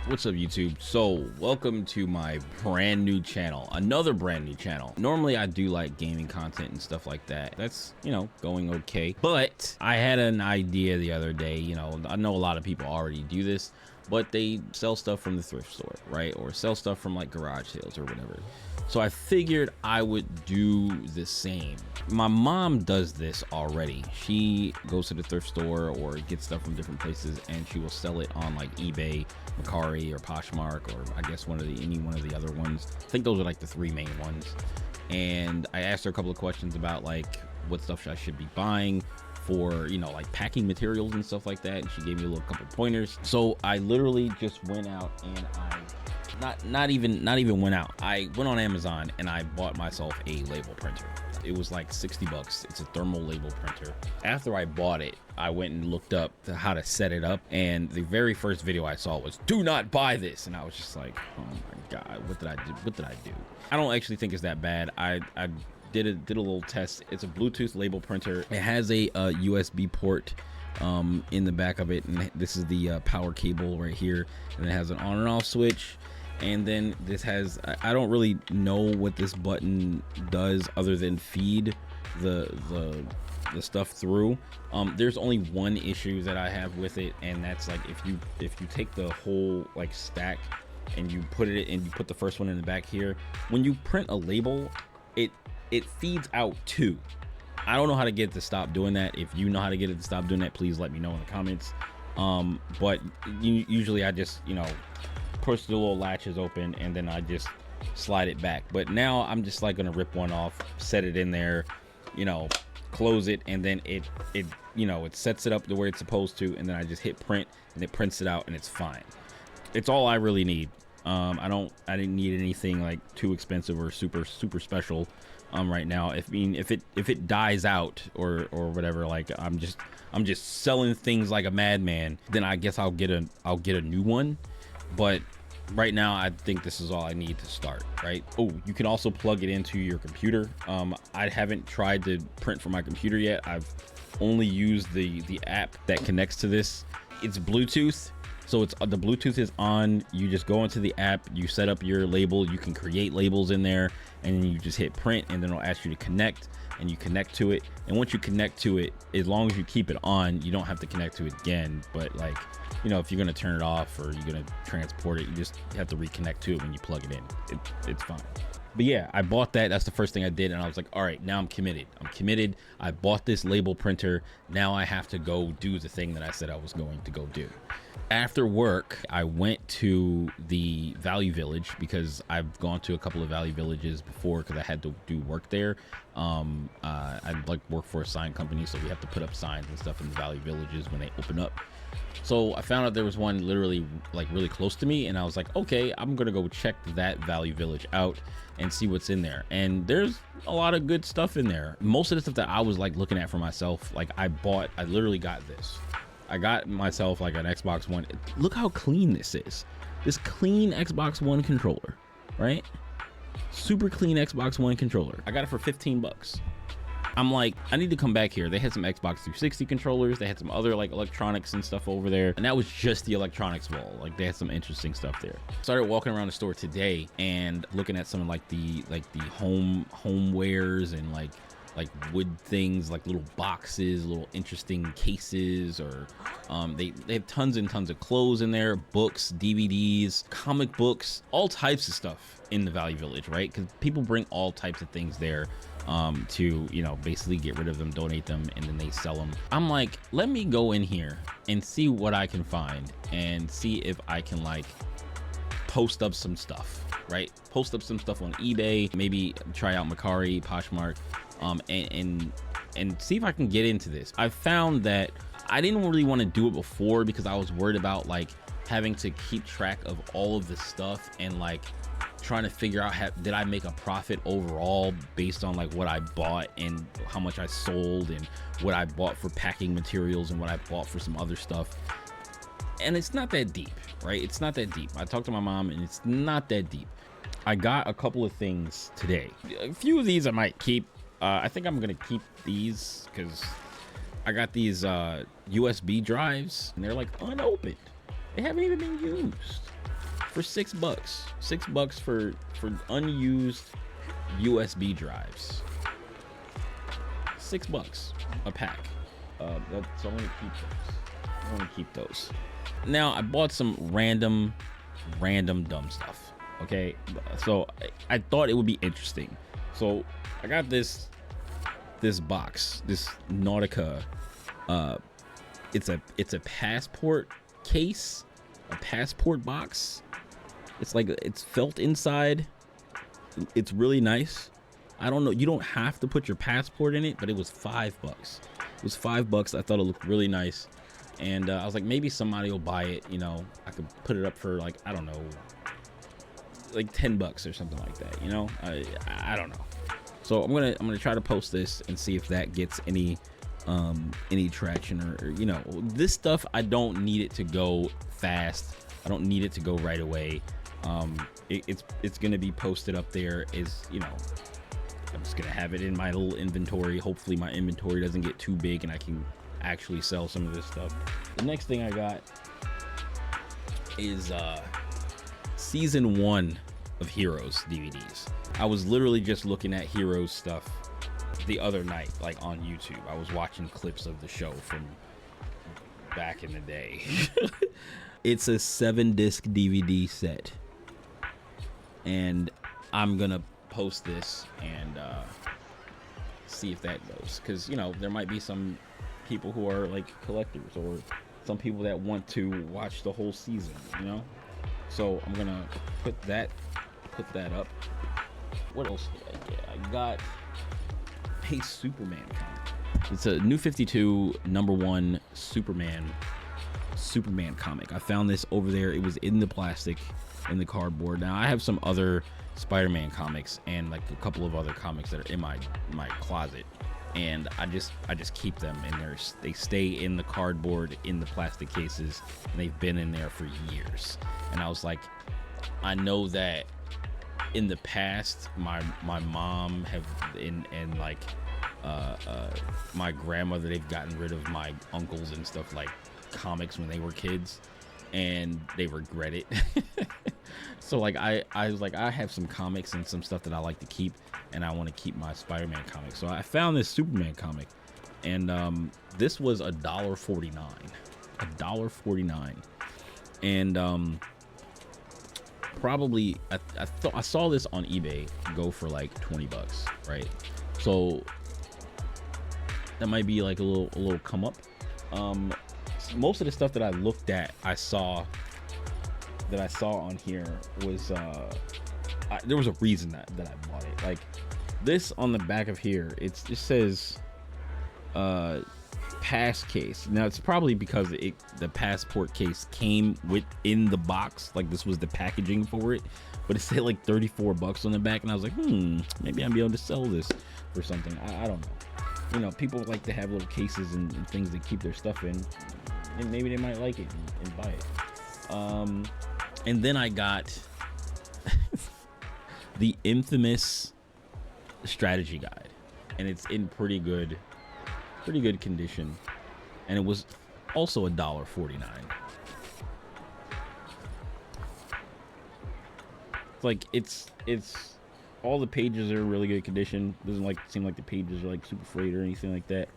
What's up, YouTube? So welcome to my brand new channel, another brand new channel. Normally I do like gaming content and stuff like that. That's, going okay. But I had an idea the other day. I know a lot of people already do this, but they sell stuff from the thrift store, right? Or sell stuff from like garage sales or whatever. So I figured I would do the same. My mom does this already. She goes to the thrift store or gets stuff from different places and she will sell it on like eBay, Mercari, or Poshmark, or I guess any one of the other ones. I think those are like the three main ones. And I asked her a couple of questions about like what stuff I should be buying for, like packing materials and stuff like that. And she gave me a little couple pointers. So I literally just went out and not even went out. I went on Amazon and I bought myself a label printer. It was like 60 bucks. It's a thermal label printer. After I bought it, I went and looked up how to set it up. And the very first video I saw was, do not buy this. And I was just like, oh my God, what did I do? What did I do? I don't actually think it's that bad. I did a little test. It's a Bluetooth label printer. It has a USB port in the back of it. And this is the power cable right here. And it has an on and off switch. And then this has, I don't really know what this button does other than feed the stuff through. There's only one issue that I have with it, and that's like if you take the whole like stack and you put it and you put the first one in the back here, when you print a label, it feeds out too. I don't know how to get it to stop doing that. If you know how to get it to stop doing that, please let me know in the comments. But usually I just push the little latches open and then I just slide it back. But now I'm just like gonna rip one off, set it in there, close it, and then it sets it up the way it's supposed to, and then I just hit print and it prints it out and it's fine. It's all I really need. I didn't need anything like too expensive or super special right now. If it dies out or whatever, like I'm just selling things like a madman, then I guess I'll get a new one. But right now I think this is all I need to start, right? Oh, you can also plug it into your computer. I haven't tried to print from my computer yet. I've only used the app that connects to this. It's Bluetooth, so it's the Bluetooth is on. You just go into the app, you set up your label, you can create labels in there, and then you just hit print, and then it'll ask you to connect, and you connect to it. And once you connect to it, as long as you keep it on, you don't have to connect to it again. But like, if you're gonna turn it off or you're gonna transport it, you just have to reconnect to it when you plug it in. It's fine. But yeah, I bought that. That's the first thing I did, and I was like, all right, now I'm committed. I bought this label printer. Now I have to go do the thing that I said I was going to go do. After work, I went to the Value Village because I've gone to a couple of Value Villages before because I had to do work there. I work for a sign company, so we have to put up signs and stuff in the Value Villages when they open up. So I found out there was one literally like really close to me, and I was like, okay, I'm gonna go check that Value Village out and see what's in there. And there's a lot of good stuff in there. Most of the stuff that I was like looking at for myself, like I literally got this. I got myself like an Xbox One. Look how clean this is. This clean Xbox One controller, right? Super clean Xbox One controller. I got it for 15 bucks. I'm like, I need to come back here. They had some Xbox 360 controllers. They had some other like electronics and stuff over there. And that was just the electronics wall. Like they had some interesting stuff there. Started walking around the store today and looking at some of like the homewares and like wood things, like little boxes, little interesting cases, or they have tons and tons of clothes in there, books, DVDs, comic books, all types of stuff in the Value Village, right? Because people bring all types of things there to basically get rid of them, donate them, and then they sell them. I'm like, let me go in here and see what I can find and see if I can like post up some stuff, right? Post up some stuff on eBay, maybe try out Mercari, Poshmark, and see if I can get into this. I found that I didn't really want to do it before because I was worried about like having to keep track of all of this stuff and like trying to figure out did I make a profit overall based on like what I bought and how much I sold and what I bought for packing materials and what I bought for some other stuff. And it's not that deep, right? It's not that deep. I talked to my mom and it's not that deep. I got a couple of things today. A few of these I might keep. I think I'm gonna keep these because I got these USB drives and they're like unopened. They haven't even been used. for $6. $6 for unused USB drives. $6 a pack. So I'm gonna keep those. I'm gonna keep those. Now I bought some random dumb stuff. Okay, so I thought it would be interesting. So I got this box, this Nautica. It's a passport case, a passport box. It's felt inside. It's really nice. I don't know, you don't have to put your passport in it, but it was $5. It was $5. I thought it looked really nice, and I was like, maybe somebody will buy it. You know, I could put it up for like, I don't know, like $10 or something like that. You know, I don't know. So I'm gonna try to post this and see if that gets any traction, or you know, this stuff, I don't need it to go fast. I don't need it to go right away. It's gonna be posted up there, is, you know, I'm just gonna have it in my little inventory. Hopefully my inventory doesn't get too big and I can actually sell some of this stuff. The next thing I got is season 1 of Heroes DVDs. I was literally just looking at Heroes stuff the other night, like on YouTube. I was watching clips of the show from back in the day. It's a 7-disc DVD set, and I'm gonna post this and see if that goes, because you know, there might be some people who are like collectors, or some people that want to watch the whole season, you know. So I'm gonna put that up. What else did I get? I got a Superman comic. It's a New 52 #1 Superman comic. I found this over there. It was in the plastic, in the cardboard. Now I have some other Spider-Man comics and like a couple of other comics that are in my closet, and I just keep them in there. They stay in the cardboard, in the plastic cases, and they've been in there for years. And I was like, I know that in the past my mom and like my grandmother, they've gotten rid of my uncles and stuff, like comics, when they were kids, and they regret it. So like I was like, I have some comics and some stuff that I like to keep, and I want to keep my Spider-Man comic. So I found this Superman comic, and this was $1.49. $1.49. And probably I saw this on eBay go for like $20, right? So that might be like a little come up. Most of the stuff that I looked at, I saw on here was there was a reason that I bought it. Like this on the back of here, it says pass case. Now it's probably because the passport case came within the box, like this was the packaging for it, but it said like $34 on the back, and I was like, maybe I'll be able to sell this for something. I don't know. You know, people like to have little cases and things to keep their stuff in, and maybe they might like it and buy it. And then I got the infamous strategy guide, and it's in pretty good condition, and it was also $1.49. Like it's all the pages are in really good condition. Doesn't seem like the pages are like super frayed or anything like that.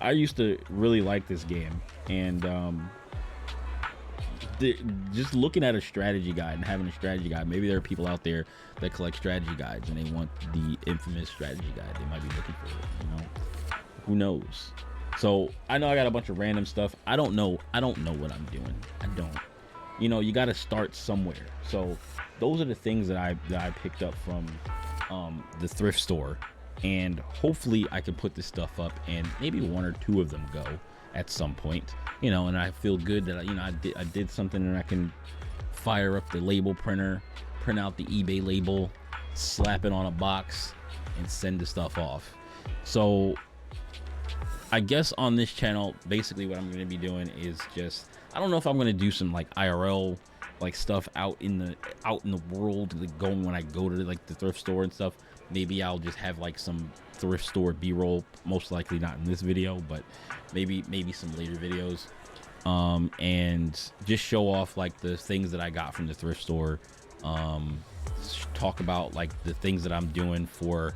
I used to really like this game, and just looking at a strategy guide and having a strategy guide, maybe there are people out there that collect strategy guides and they want the infamous strategy guide. They might be looking for it, you know, who knows? So I know I got a bunch of random stuff. I don't know what I'm doing. I don't, you know, you got to start somewhere. So those are the things that I picked up from the thrift store, and hopefully I can put this stuff up and maybe one or two of them go at some point, you know, and I feel good that, you know, I did something, and I can fire up the label printer, print out the eBay label, slap it on a box, and send the stuff off. So I guess on this channel, basically what I'm going to be doing is just, I don't know if I'm going to do some like IRL like stuff out in the world, like going when I go to like the thrift store and stuff. Maybe I'll just have like some thrift store b-roll, most likely not in this video, but maybe some later videos. and just show off like the things that I got from the thrift store. Talk about like the things that I'm doing for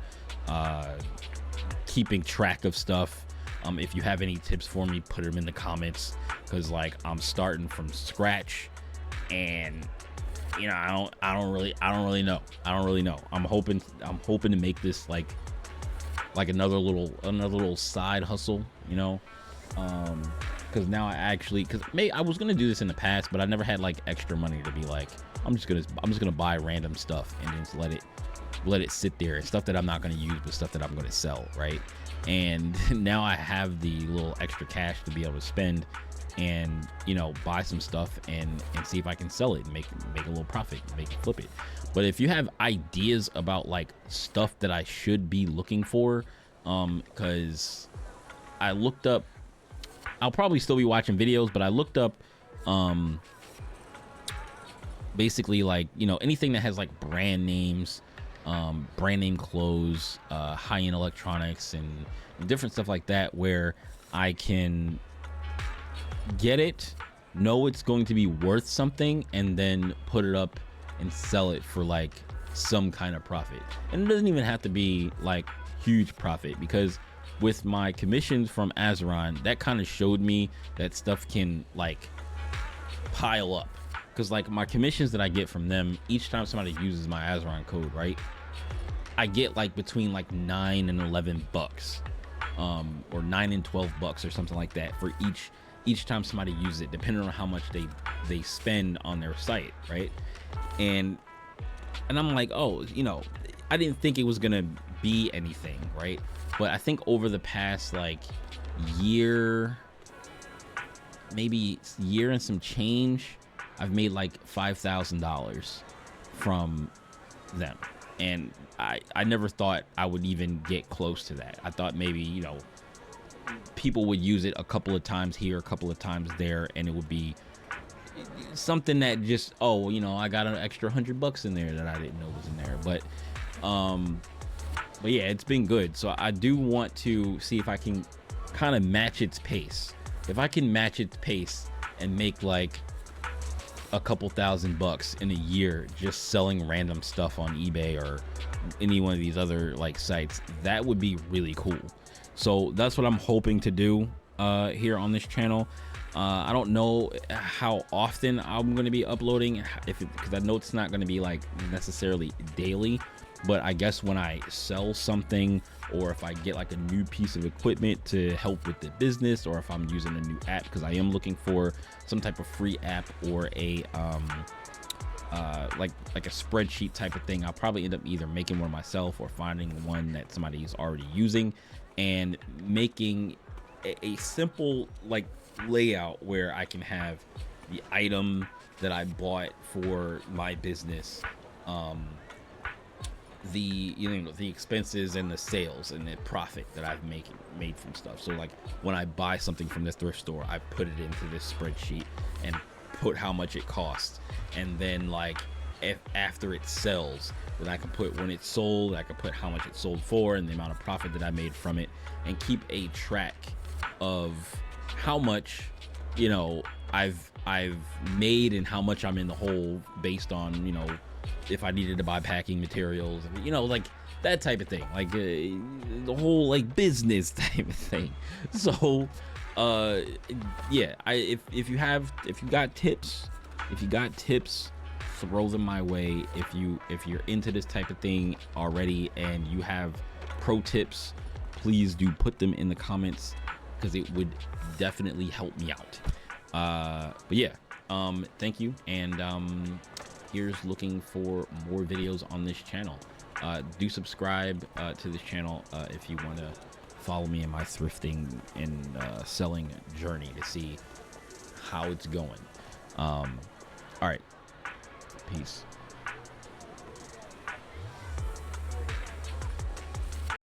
keeping track of stuff. If you have any tips for me, put them in the comments, because like I'm starting from scratch, and you know, I don't really know. I'm hoping to make this like another little side hustle, you know, because now I was gonna do this in the past, but I never had like extra money to be like, I'm just gonna buy random stuff and just let it sit there, and stuff that I'm not gonna use, but stuff that I'm gonna sell, right? And now I have the little extra cash to be able to spend, and you know, buy some stuff and see if I can sell it and make a little profit, flip it. But if you have ideas about like stuff that I should be looking for, because I looked up, I'll probably still be watching videos, but I looked up basically like, you know, anything that has like brand names, brand name clothes, high-end electronics, and different stuff like that, where I can get it, know it's going to be worth something, and then put it up and sell it for like some kind of profit. And it doesn't even have to be like huge profit, because with my commissions from Azeron, that kind of showed me that stuff can like pile up. Because like my commissions that I get from them, each time somebody uses my Azeron code, right, I get like between like $9 and $11, or $9 and $12 or something like that for each time somebody uses it, depending on how much they spend on their site, right? And I'm like, oh, you know, I didn't think it was gonna be anything, right? But I think over the past like year, maybe year and some change, I've made like $5,000 from them. And I never thought I would even get close to that. I thought maybe, you know, people would use it a couple of times here, a couple of times there, and it would be something that just, oh, you know, I got an extra $100 in there that I didn't know was in there. But yeah, it's been good. So I do want to see if I can kind of match its pace. If I can match its pace and make like a couple $1,000 in a year just selling random stuff on eBay or any one of these other like sites, that would be really cool. So that's what I'm hoping to do here on this channel. I don't know how often I'm going to be uploading, because I know it's not going to be like necessarily daily, but I guess when I sell something, or if I get like a new piece of equipment to help with the business, or if I'm using a new app, because I am looking for some type of free app or a like a spreadsheet type of thing, I'll probably end up either making one myself or finding one that somebody is already using and making a simple like layout where I can have the item that I bought for my business, the, you know, the expenses and the sales and the profit that I've made from stuff. So like when I buy something from this thrift store, I put it into this spreadsheet and put how much it costs, and then like if after it sells, then I can put when it's sold, I can put how much it sold for and the amount of profit that I made from it, and keep a track of how much, you know, I've made and how much I'm in the hole based on, you know, if I needed to buy packing materials, you know, like that type of thing, like the whole like business type of thing. So yeah, if you got tips, throw them my way. If you're into this type of thing already and you have pro tips, please do put them in the comments, because it would definitely help me out. But yeah, thank you, and here's looking for more videos on this channel. Do subscribe to this channel if you want to follow me in my thrifting and selling journey to see how it's going. All right, peace.